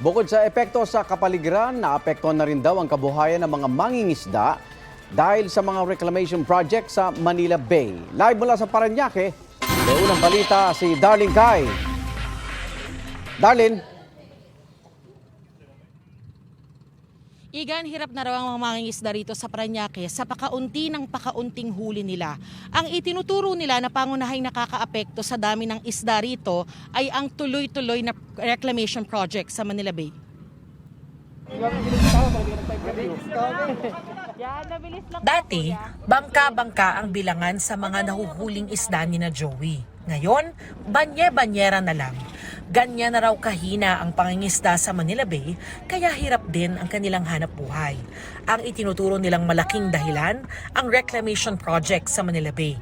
Bukod sa epekto sa kapaligiran, naapektuhan na rin daw ang kabuhayan ng mga mangingisda dahil sa mga reclamation project sa Manila Bay. Live mula sa Parañaque, may unang balita si Darlene Kai. Darlene. Igan, hirap na raw ang mga mangingisda rito sa Parañaque sa pakaunti ng pakaunting huli nila. Ang itinuturo nila na pangunahing nakakaapekto sa dami ng isda rito ay ang tuloy-tuloy na reclamation project sa Manila Bay. Dati, bangka-bangka ang bilangan sa mga nahuhuling isda ni na Joey. Ngayon, banye-banyera na lang. Ganyan na raw kahina ang pangingisda sa Manila Bay, kaya hirap din ang kanilang hanap buhay. Ang itinuturo nilang malaking dahilan, ang reclamation project sa Manila Bay.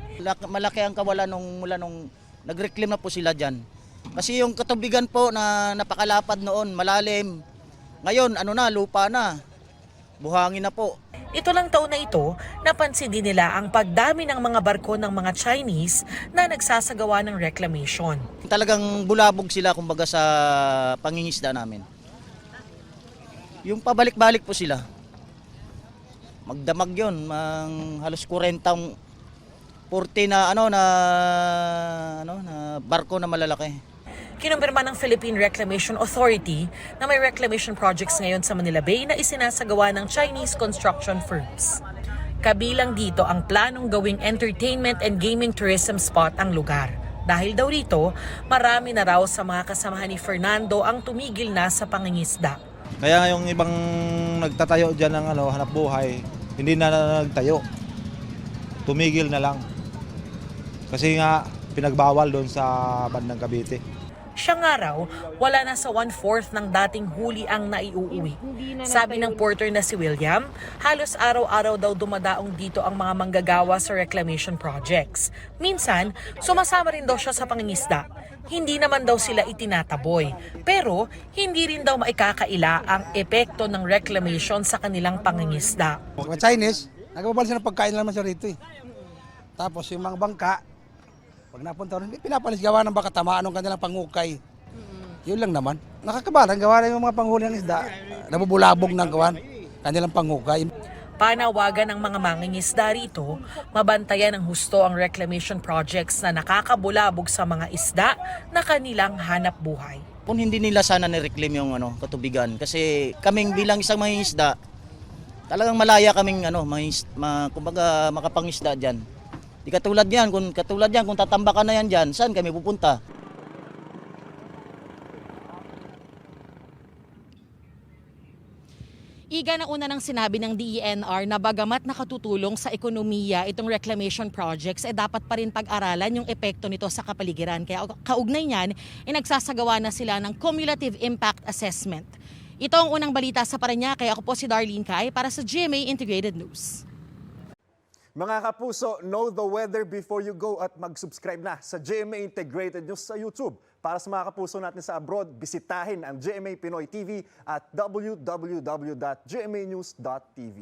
Malaki ang kawalan mula nung nag-reclaim na po sila dyan. Kasi yung katubigan po na napakalapad noon, malalim. Ngayon, lupa na. Buhangin na po. Ito lang taon na ito, napansin din nila ang pagdami ng mga barko ng mga Chinese na nagsasagawa ng reclamation. Talagang bulabog sila kumbaga sa pangingisda namin. Yung pabalik-balik po sila. Magdamag yun, halos 40 na barko na malalaki. Kinumpirma ng Philippine Reclamation Authority na may reclamation projects ngayon sa Manila Bay na isinasagawa ng Chinese construction firms. Kabilang dito ang planong gawing entertainment and gaming tourism spot ang lugar. Dahil daw rito, marami na raw sa mga kasamahan ni Fernando ang tumigil na sa pangingisda. Kaya yung ibang nagtatayo dyan ng hanap buhay, hindi na nagtayo. Tumigil na lang. Kasi nga pinagbawal doon sa bandang Cavite. Siya nga raw, wala na sa 1/4 ng dating huli ang naiuuwi. Sabi ng porter na si William, halos araw-araw daw dumadaong dito ang mga manggagawa sa reclamation projects. Minsan, sumasama rin daw siya sa pangingisda. Hindi naman daw sila itinataboy. Pero, hindi rin daw maikakaila ang epekto ng reclamation sa kanilang pangingisda. Mga Chinese, nagababal sila ng pagkain naman sa rito eh. Tapos yung mga bangka, pag napunta rin, pinapalis gawa ng baka tamaan ng kanilang pangukay. Yun lang naman. Nakakabalan, gawa rin yung mga panghuli ng isda. Nabubulabog ng gawan, kanilang pangukay. Panawagan ng mga mangingisda rito, mabantayan ng husto ang reclamation projects na nakakabulabog sa mga isda na kanilang hanap buhay. Kung hindi nila sana ni-reclaim yung katubigan, kasi kaming bilang isang mangingisda, talagang malaya kaming kumbaga makapangisda diyan. Di katulad yan, kung tatambakan na yan dyan, saan kami pupunta? Iga na una nang sinabi ng DENR na bagamat nakatutulong sa ekonomiya itong reclamation projects, dapat pa rin pag-aralan yung epekto nito sa kapaligiran. Kaya kaugnay niyan, nagsasagawa na sila ng Cumulative Impact Assessment. Ito ang unang balita sa Parañaque. Ako po si Darlene Kai para sa GMA Integrated News. Mga kapuso, know the weather before you go at mag-subscribe na sa GMA Integrated News sa YouTube. Para sa mga kapuso natin sa abroad, bisitahin ang GMA Pinoy TV at www.gmanews.tv.